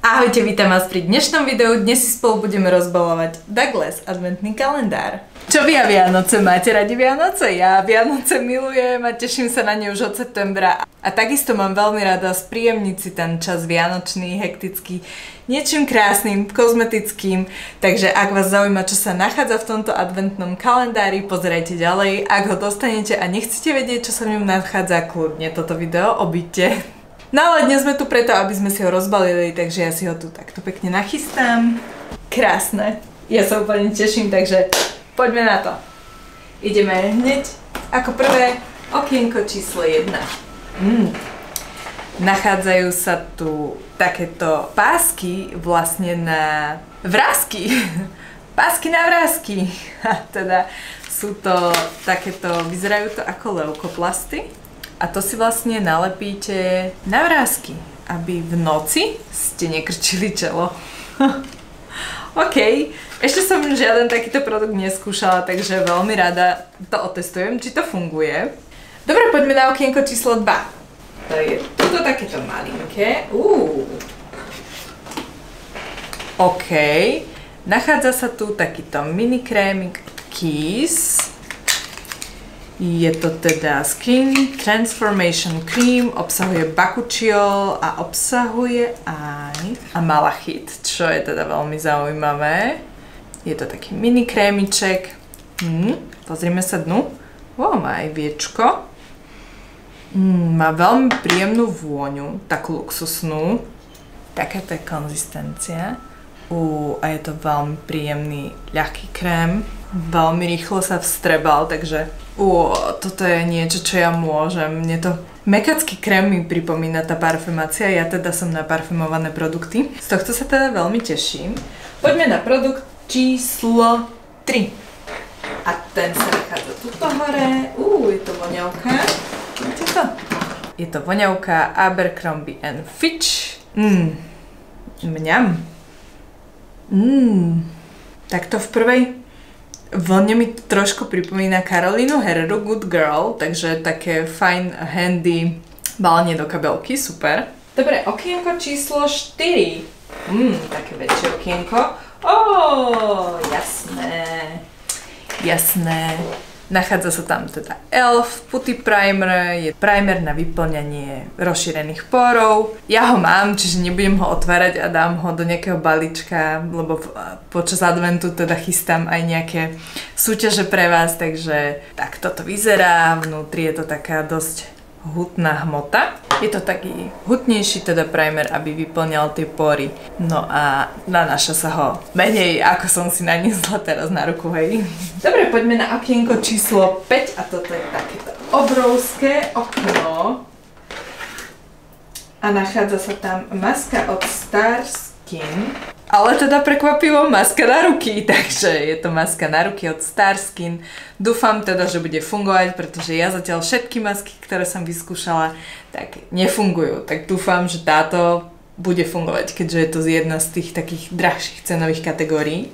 Ahojte, vítam vás pri dnešnom videu. Dnes si spolu budeme rozbalovať Douglas adventný kalendár. Čo vy a Vianoce? Máte radi Vianoce? Ja Vianoce milujem a teším sa na ne už od septembra. A takisto mám veľmi rada spríjemniť si ten čas vianočný, hektický, niečím krásnym, kozmetickým. Takže ak vás zaujíma, čo sa nachádza v tomto adventnom kalendári, pozerajte ďalej. Ak ho dostanete a nechcete vedieť, čo sa v ňom nachádza, kľudne toto video obíďte. No ale dnes sme tu preto, aby sme si ho rozbalili, takže ja si ho tu takto pekne nachystám. Krásne. Ja sa úplne teším, takže poďme na to. Ideme hneď ako prvé okienko číslo 1. Nachádzajú sa tu takéto pásky vlastne na vrásky. Pásky na vrásky. A teda sú to takéto, vyzerajú to ako leukoplasty. A to si vlastne nalepíte na vrásky, aby v noci ste nekrčili čelo. OK, ešte som žiaden takýto produkt neskúšala, takže veľmi rada to otestujem, či to funguje. Dobre, poďme na okienko číslo 2. To je toto takéto malinké. OK, nachádza sa tu takýto mini krémik Kiss. Je to teda Skin Transformation Cream, obsahuje bakučiol a obsahuje aj malachit, čo je teda veľmi zaujímavé. Je to taký mini krémiček. Pozrime sa dnu. Má aj viečko. Má veľmi príjemnú vôňu, takú luxusnú. Takáto je konzistencia. A je to veľmi príjemný, ľahký krém. Veľmi rýchlo sa vstrebal, takže toto je niečo, čo ja môžem. Mne to mekacký krém mi pripomína tá parfumácia, ja teda som na parfumované produkty. Z tohto sa teda veľmi teším. Poďme na produkt číslo 3. A ten sa nachádza tuto hore. Je to voňavka. Vidíte to? Je to voňavka Abercrombie & Fitch. Mňam. Takto v prvej vlne mi trošku pripomína Carolinu Herreru Good Girl, takže také fajn, handy balenie do kabelky, super. Dobre, okienko číslo 4. Také väčšie okienko. Jasné. Nachádza sa tam teda ELF Putty Primer, je primer na vyplňanie rozšírených pórov. Ja ho mám, čiže nebudem ho otvárať a dám ho do nejakého balíčka, lebo počas adventu teda chystám aj nejaké súťaže pre vás, takže tak toto vyzerá. Vnútri je to taká dosť hutná hmota. Je to taký hutnejší teda primer, aby vyplňal tie pory. No a nanáša sa ho menej, ako som si naniesla teraz na ruku, hej. Dobre, poďme na okienko číslo 5 a toto je takéto obrovské okno. A nachádza sa tam maska od Starskin. Ale teda prekvapivo maska na ruky, takže je to maska na ruky od Starskin. Dúfam teda, že bude fungovať, pretože ja zatiaľ všetky masky, ktoré som vyskúšala, tak nefungujú. Tak dúfam, že táto bude fungovať, keďže je to jedna z tých takých drahších cenových kategórií.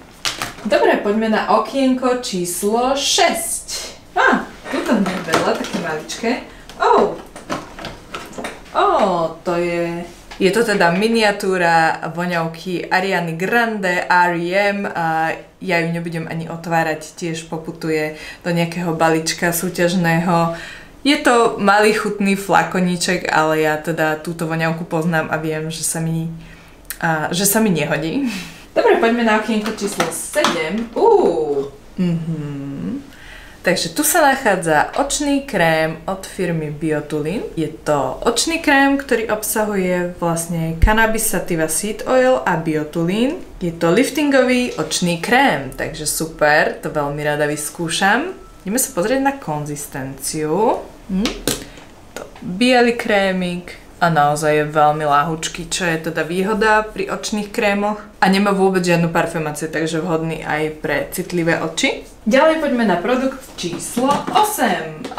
Dobre, poďme na okienko číslo 6. Tuto nie je veľa, také maličké. To je... Je to teda miniatúra voňavky Ariany Grande, R.E.M. a ja ju nebudem ani otvárať, tiež poputuje do nejakého balíčka súťažného. Je to malý chutný flakoníček, ale ja teda túto voňavku poznám a viem, že sa mi nehodí. Dobre, poďme na okienko číslo 7. Takže tu sa nachádza očný krém od firmy Biotulin. Je to očný krém, ktorý obsahuje vlastne Cannabis Sativa Seed Oil a Biotulin. Je to liftingový očný krém, takže super, to veľmi rada vyskúšam. Ideme sa pozrieť na konzistenciu. To biely krémik a naozaj je veľmi ľahučký, čo je teda výhoda pri očných krémoch. A nemá vôbec žiadnu parfumáciu, takže vhodný aj pre citlivé oči. Ďalej poďme na produkt číslo 8.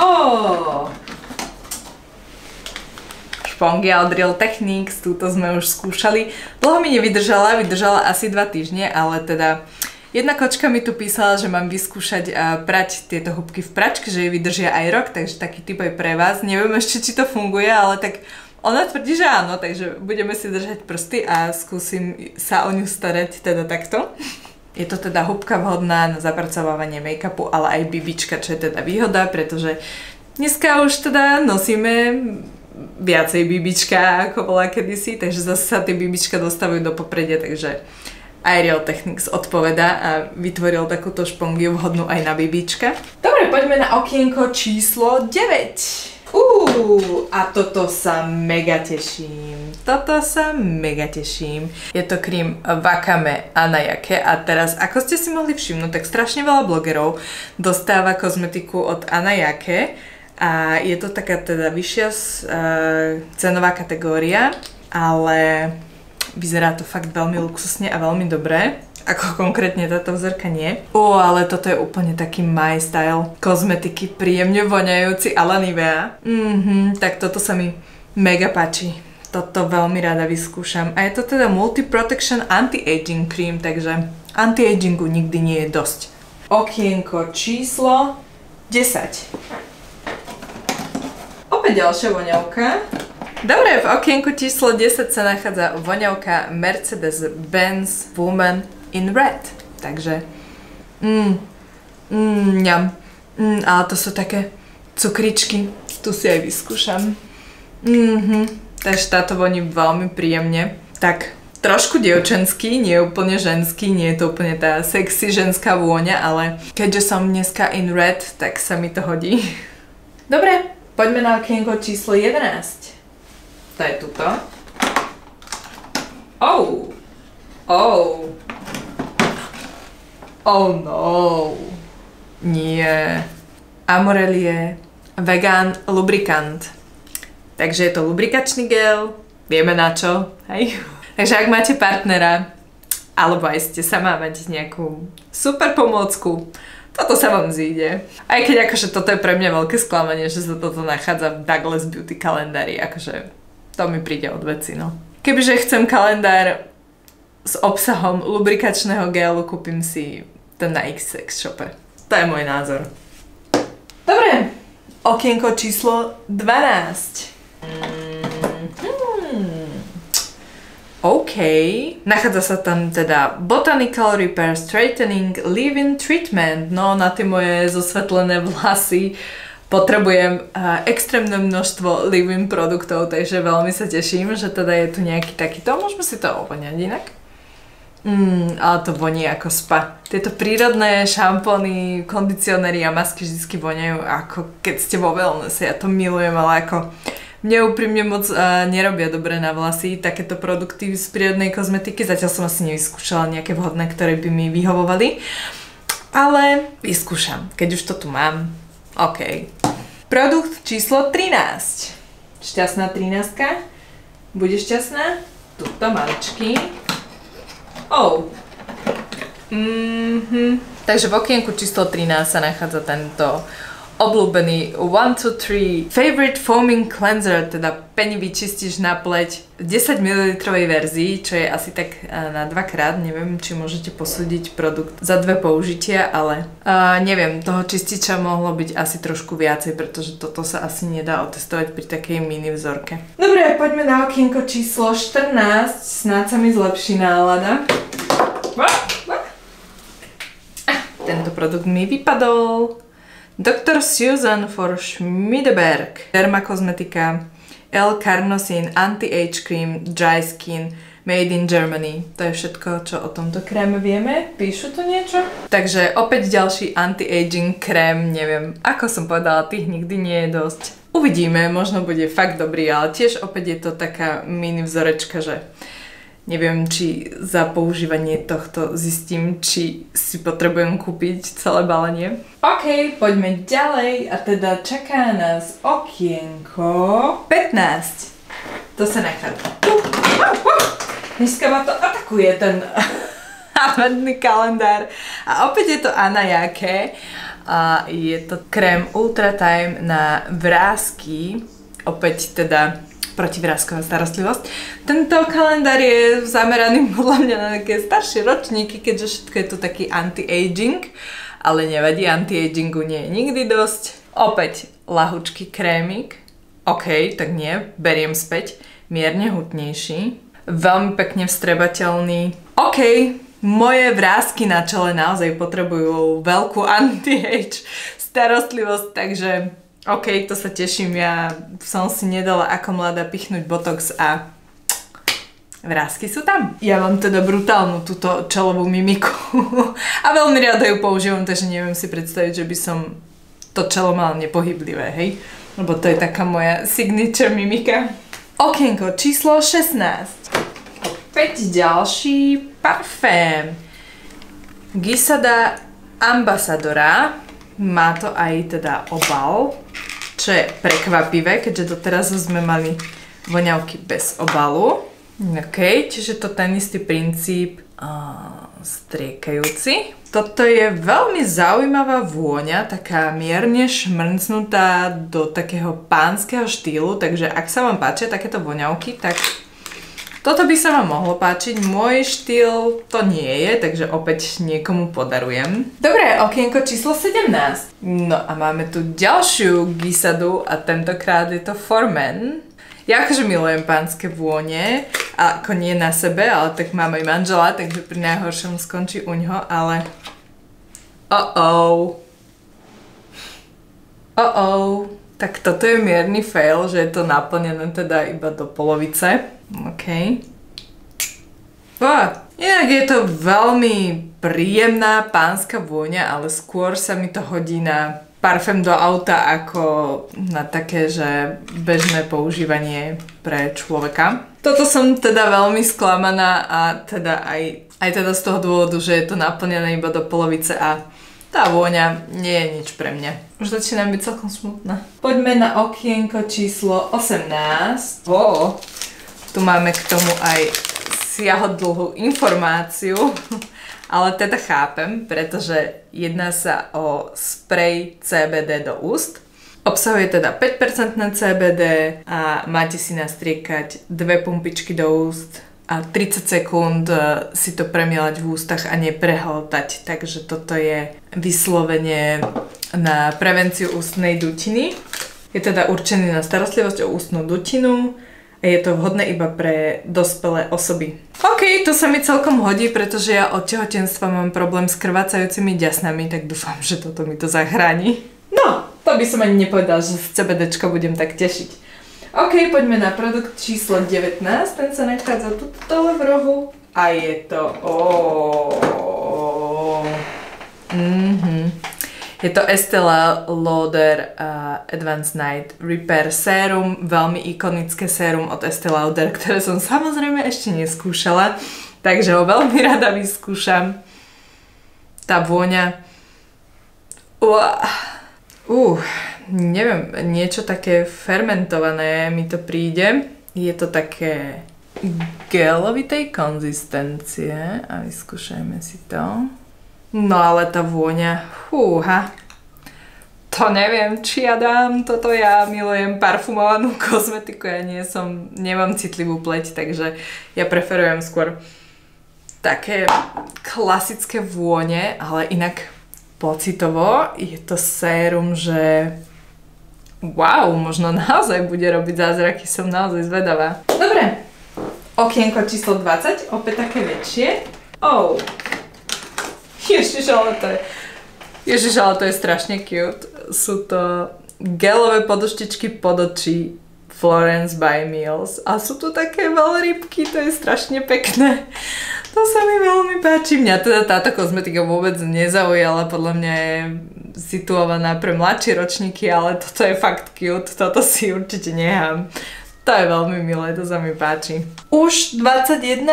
Špongial Drill Techniques, túto sme už skúšali. Dlho mi nevydržala, vydržala asi 2 týždne, ale teda jedna kočka mi tu písala, že mám vyskúšať prať tieto húbky v pračke, že jej vydržia aj rok, takže taký typ aj pre vás. Neviem ešte, či to funguje, ale tak Ona tvrdí, že áno, takže budeme si držať prsty a skúsim sa o ňu starať teda takto. Je to teda húbka vhodná na zapracovávanie make-upu, ale aj bibička, čo je teda výhoda, pretože dneska už teda nosíme viacej bibička, ako bola kedysi, takže zase sa tie bibička dostávajú do popredia, takže Aerial Techniques odpovedá a vytvoril takúto špongiu vhodnú aj na bibička. Dobre, poďme na okienko číslo 9. A toto sa mega teším. Je to krím Wakame Anayake a teraz, ako ste si mohli všimnúť, tak strašne veľa blogerov dostáva kozmetiku od Anayake a je to taká teda vyššia cenová kategória, ale vyzerá to fakt veľmi luxusne a veľmi dobre. Ako konkrétne táto vzorka nie. Ale toto je úplne taký my style kozmetiky, príjemne voňajúci a la Nivea. Tak toto sa mi mega páči. Toto veľmi rada vyskúšam. A je to teda Multi Protection Anti-Aging Cream, takže anti-agingu nikdy nie je dosť. Okienko číslo 10. Opäť ďalšia voňavka. Dobre, v okienku číslo 10 sa nachádza voňavka Mercedes-Benz Woman in Red. Takže ňam. Ale to sú také cukričky. Tu si aj vyskúšam. Takže táto voní veľmi príjemne. Tak trošku dievčenský, nie úplne ženský, nie je to úplne tá sexy ženská vôňa, ale keďže som dneska in red, tak sa mi to hodí. Dobre, poďme na okienko číslo 11. To je tuto. Oh no. Nie. Amorelie Vegan lubrikant. Takže je to lubrikačný gel. Vieme na čo, hej? Takže ak máte partnera, alebo aj ste sama mať nejakú super pomôcku, toto sa vám zíde. Aj keď akože toto je pre mňa veľké sklamanie, že sa toto nachádza v Douglas Beauty kalendári, akože to mi príde od veci, no. Kebyže chcem kalendár s obsahom lubrikačného gelu, kúpim si ten na XX shope. To je môj názor. Dobre, okienko číslo 12. OK. Nachádza sa tam teda Botanical Repair Straightening Leave-in Treatment. No, na tie moje zosvetlené vlasy potrebujem extrémne množstvo leave-in produktov, takže veľmi sa teším, že teda je tu nejaký takýto. Môžeme si to ovoňať inak. Ale to voní ako spa. Tieto prírodné šampóny, kondicionéry a masky vždy voňajú ako keď ste vo wellnesse. Ja to milujem, ale ako mne úprimne moc nerobia dobre na vlasy takéto produkty z prírodnej kozmetiky. Zatiaľ som asi nevyskúšala nejaké vhodné, ktoré by mi vyhovovali. Ale vyskúšam, keď už to tu mám. OK. Produkt číslo 13. Šťastná 13. Bude šťastná? Tuto maličky. Takže v okienku číslo 13 sa nachádza tento obľúbený 1, 2, 3 Favorite Foaming Cleanser, teda penivý čistič na pleť v 10 ml verzii, čo je asi tak na 2-krát. Neviem, či môžete posúdiť produkt za 2 použitia, ale neviem, toho čističa mohlo byť asi trošku viacej, pretože toto sa asi nedá otestovať pri takej mini vzorke. Dobre, poďme na okienko číslo 14, snáď sa mi zlepší nálada. Tento produkt mi vypadol. Dr. Susan for Schmidberg Dermakozmetika L-Carnosin Anti-Age Cream Dry Skin Made in Germany. To je všetko, čo o tomto kréme vieme. Píšu tu niečo? Takže opäť ďalší anti-aging krém. Neviem, ako som povedala, tých nikdy nie je dosť. Uvidíme, možno bude fakt dobrý, ale tiež opäť je to taká mini vzorečka, že neviem, či za používanie tohto zistím, či si potrebujem kúpiť celé balenie. OK, poďme ďalej a teda čaká nás okienko 15. To sa nachádza. Dneska ma to atakuje ten adventný kalendár. A opäť je to Anayake a je to krém Ultra Time na vrásky. Opäť teda protivrásková starostlivosť. Tento kalendár je zameraný podľa mňa na také staršie ročníky, keďže všetko je tu taký anti-aging, ale nevadí, anti-agingu nie je nikdy dosť. Opäť lahučký krémik, OK, tak nie, beriem späť. Mierne hutnejší. Veľmi pekne vstrebateľný. OK, moje vrásky na čele naozaj potrebujú veľkú anti-age starostlivosť, takže OK, to sa teším. Ja som si nedala ako mladá pichnúť botox a vrásky sú tam. Ja mám teda brutálnu túto čelovú mimiku a veľmi rada ju používam, takže neviem si predstaviť, že by som to čelo mala nepohyblivé, hej? Lebo to je taká moja signature mimika. Okienko číslo 16. Opäť ďalší parfém. Gisada Ambassadora. Má to aj teda obal, čo je prekvapivé, keďže doteraz sme mali voňavky bez obalu. OK, čiže to ten istý princíp striekajúci. Toto je veľmi zaujímavá vôňa, taká mierne šmrncnutá do takého pánskeho štýlu, takže ak sa vám páčia takéto voňavky, tak toto by sa vám mohlo páčiť. Môj štýl to nie je, takže opäť niekomu podarujem. Dobre, okienko číslo 17. No a máme tu ďalšiu Gisadu a tentokrát je to For Men. Ja akože milujem pánske vône, ako nie na sebe, ale tak mám aj manžela, takže pri najhoršom skončí uňho, ale tak toto je mierny fail, že je to naplnené teda iba do polovice. OK. Inak je to veľmi príjemná pánska vôňa, ale skôr sa mi to hodí na parfém do auta ako na také, že bežné používanie pre človeka. Toto som teda veľmi sklamaná a teda aj teda z toho dôvodu, že je to naplnené iba do polovice a tá vôňa nie je nič pre mňa. Už začínam byť celkom smutná. Poďme na okienko číslo 18. Tu máme k tomu aj siahodlhú informáciu. Ale teda chápem, pretože jedná sa o sprej CBD do úst. Obsahuje teda 5% CBD a máte si nastriekať 2 pumpičky do úst a 30 sekúnd si to premielať v ústach a neprehltať. Takže toto je vyslovene na prevenciu ústnej dutiny. Je teda určený na starostlivosť o ústnu dutinu. Je to vhodné iba pre dospelé osoby. OK, to sa mi celkom hodí, pretože ja od tehotenstva mám problém s krvácajúcimi ďasnami, tak dúfam, že toto mi to zachráni. No, to by som ani nepovedal, že z CBDčka budem tak tešiť. OK, poďme na produkt číslo 19, ten sa nachádza tu dole v rohu. A je to... Je to Estée Lauder Advanced Night Repair Serum, veľmi ikonické sérum od Estée Lauder, ktoré som samozrejme ešte neskúšala, takže ho veľmi rada vyskúšam. Tá vôňa... neviem, niečo také fermentované mi to príde. Je to také gelovitej konzistencie a vyskúšajme si to. No ale tá vôňa, to neviem, či ja dám toto, ja milujem parfumovanú kozmetiku, ja nemám citlivú pleť, takže ja preferujem skôr také klasické vône, ale inak pocitovo je to sérum, že wow, možno naozaj bude robiť zázraky, som naozaj zvedavá. Dobre, okienko číslo 20, opäť také väčšie. Ježiš, ale to je strašne cute. Sú to gelové poduštičky pod očí Florence by Mills. A sú tu také veľrybky, to je strašne pekné. To sa mi veľmi páči. Mňa teda táto kozmetika vôbec nezaujala. Podľa mňa je situovaná pre mladšie ročníky, ale toto je fakt cute. Toto si určite nechám. To je veľmi milé, to sa mi páči. Už 21?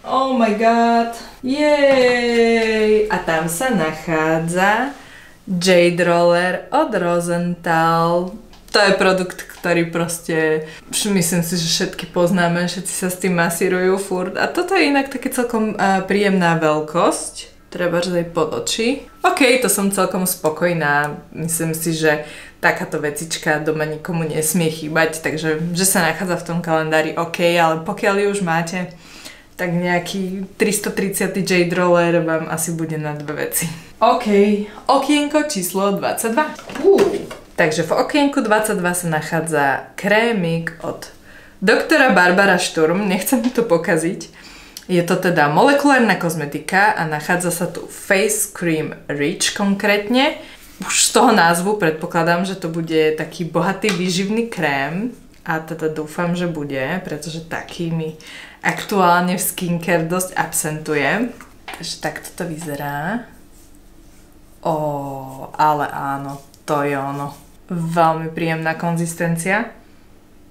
Oh my god. Jej! A tam sa nachádza Jade Roller od Rosenthal. To je produkt, ktorý proste, myslím si, že všetky poznáme, všetci sa s tým masírujú furt. A toto je inak také celkom príjemná veľkosť. Treba aj pod oči. OK, to som celkom spokojná. Myslím si, že takáto vecička doma nikomu nesmie chýbať, takže že sa nachádza v tom kalendári OK, ale pokiaľ ju už máte, tak nejaký 330 Jade Roller vám asi bude na dve veci. OK, okienko číslo 22. Takže v okienku 22 sa nachádza krémik od doktora Barbara Sturm, nechcem to pokaziť. Je to teda molekulárna kozmetika a nachádza sa tu Face Cream Rich konkrétne. Už z toho názvu predpokladám, že to bude taký bohatý výživný krém a teda dúfam, že bude, pretože taký mi aktuálne v skincare dosť absentuje. Takže takto to vyzerá. Ale áno, to je ono. Veľmi príjemná konzistencia.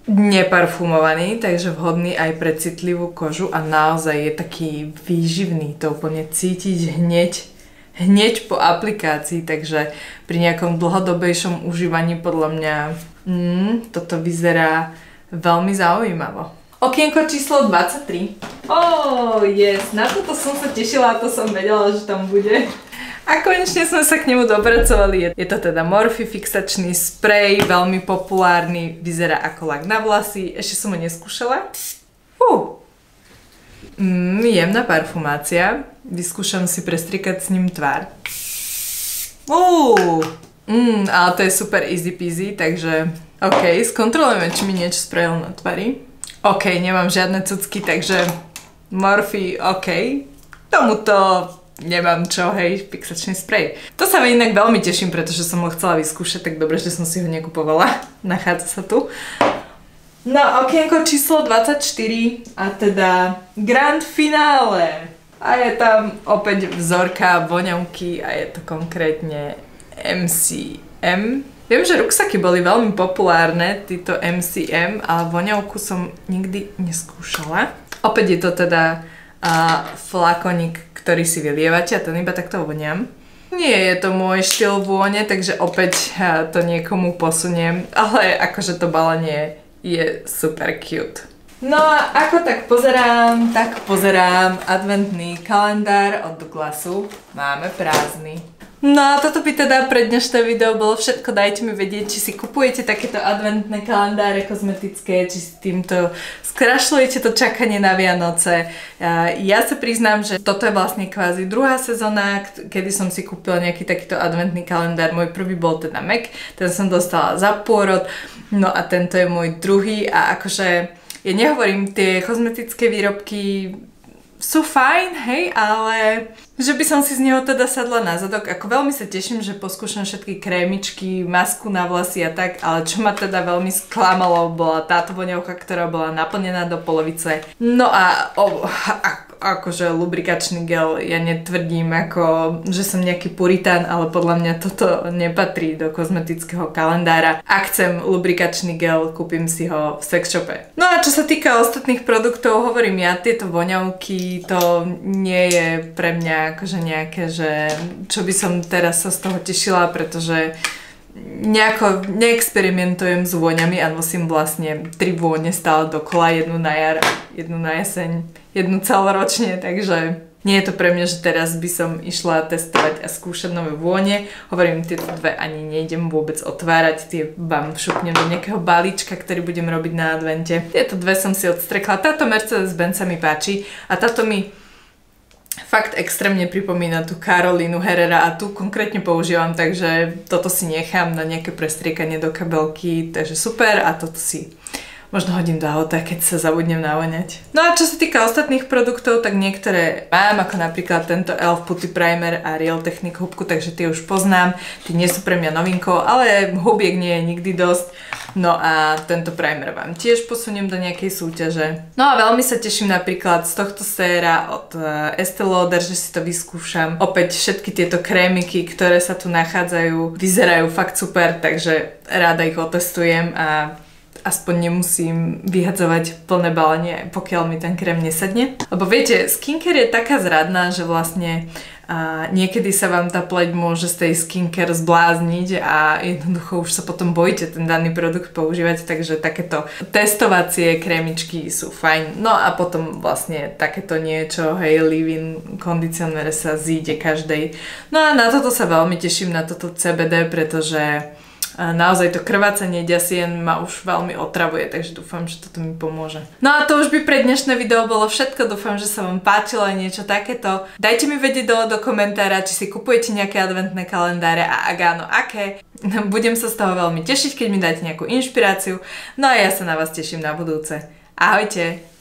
Neparfumovaný, takže vhodný aj pre citlivú kožu a naozaj je taký výživný. To úplne cítiť hneď po aplikácii, takže pri nejakom dlhodobejšom užívaní podľa mňa toto vyzerá veľmi zaujímavo. Okienko číslo 23. Yes, na toto som sa tešila a to som vedela, že tam bude. A konečne sme sa k nemu dopracovali. Je to teda Morphe fixačný sprej, veľmi populárny, vyzerá ako lak na vlasy. Ešte som ho neskúšala. Jemná parfumácia. Vyskúšam si prestriekať s ním tvár. Ale to je super easy peasy, takže OK, skontrolujeme, či mi niečo sprejel na tvári. OK, nemám žiadne cucky, takže Morphe, OK. Tomuto nemám čo, hej, fixačný sprej. To sa inak veľmi teším, pretože som ho chcela vyskúšať, tak dobre, že som si ho nekupovala. Nachádza sa tu. No, okienko číslo 24 a teda grand finále. A je tam opäť vzorka voňavky a je to konkrétne MCM. Viem, že ruksaky boli veľmi populárne, títo MCM, ale voňavku som nikdy neskúšala. Opäť je to teda flakonik, ktorý si vylievate a ten iba takto voniam. Nie je to môj štýl vône, takže opäť to niekomu posuniem, ale akože to balenie je super cute. No a ako tak pozerám adventný kalendár od Douglasu. Máme prázdny. No a toto by teda pre dnešné video bolo všetko. Dajte mi vedieť, či si kupujete takéto adventné kalendáre kozmetické, či si týmto skrašľujete to čakanie na Vianoce. Ja sa priznám, že toto je vlastne kvázi druhá sezóna, kedy som si kúpila nejaký takýto adventný kalendár. Môj prvý bol teda MAC, ten som dostala za pôrod, no a tento je môj druhý a akože ja nehovorím, tie kozmetické výrobky sú fajn, hej, ale že by som si z neho teda sadla na zadok. Ako veľmi sa teším, že poskúšam všetky krémičky, masku na vlasy a tak, ale čo ma teda veľmi sklamalo, bola táto voňavka, ktorá bola naplnená do polovice. No a akože lubrikačný gel, ja netvrdím ako, že som nejaký puritán, ale podľa mňa toto nepatrí do kozmetického kalendára. Ak chcem lubrikačný gel, kúpim si ho v sex shope. No a čo sa týka ostatných produktov, hovorím ja, tieto voňavky, to nie je pre mňa akože nejaké, že čo by som teraz sa z toho tešila, pretože nejako neexperimentujem s vôňami a nosím vlastne 3 vône stále dokola, jednu na jar, jednu na jeseň, jednu celoročne, takže nie je to pre mňa, že teraz by som išla testovať a skúšať nové vône. Hovorím, tieto dve ani nejdem vôbec otvárať, tie vám šupnem do nejakého balíčka, ktorý budem robiť na advente. Tieto dve som si odstrekla, táto Mercedes-Benz sa mi páči a táto mi fakt extrémne pripomína tú Carolinu Herrera a tu konkrétne používam, takže toto si nechám na nejaké prestriekanie do kabelky, takže super a toto si možno hodím do auta, keď sa zabudnem navoňať. No a čo sa týka ostatných produktov, tak niektoré mám, ako napríklad tento e.l.f. Putty Primer a Real Technique hubku, takže tie už poznám, tie nie sú pre mňa novinkou, ale hubiek nie je nikdy dosť. No a tento primer vám tiež posuniem do nejakej súťaže. No a veľmi sa teším napríklad z tohto séra od Estée Lauder, že si to vyskúšam. Opäť všetky tieto krémiky, ktoré sa tu nachádzajú, vyzerajú fakt super, takže rada ich otestujem a aspoň nemusím vyhadzovať plné balenie, pokiaľ mi ten krém nesadne. Lebo viete, skincare je taká zradná, že vlastne niekedy sa vám tá pleť môže z tej skincare zblázniť a jednoducho už sa potom bojíte ten daný produkt používať, takže takéto testovacie krémičky sú fajn. No a potom vlastne takéto niečo, hej, leave-in kondicionér sa zíde každej. No a na toto sa veľmi teším, na toto CBD, pretože naozaj to krvácanie ďasien ma už veľmi otravuje, takže dúfam, že toto mi pomôže. No a to už by pre dnešné video bolo všetko, dúfam, že sa vám páčilo aj niečo takéto. Dajte mi vedieť dole do komentára, či si kupujete nejaké adventné kalendáre a ak áno, aké. Budem sa z toho veľmi tešiť, keď mi dáte nejakú inšpiráciu. No a ja sa na vás teším na budúce. Ahojte!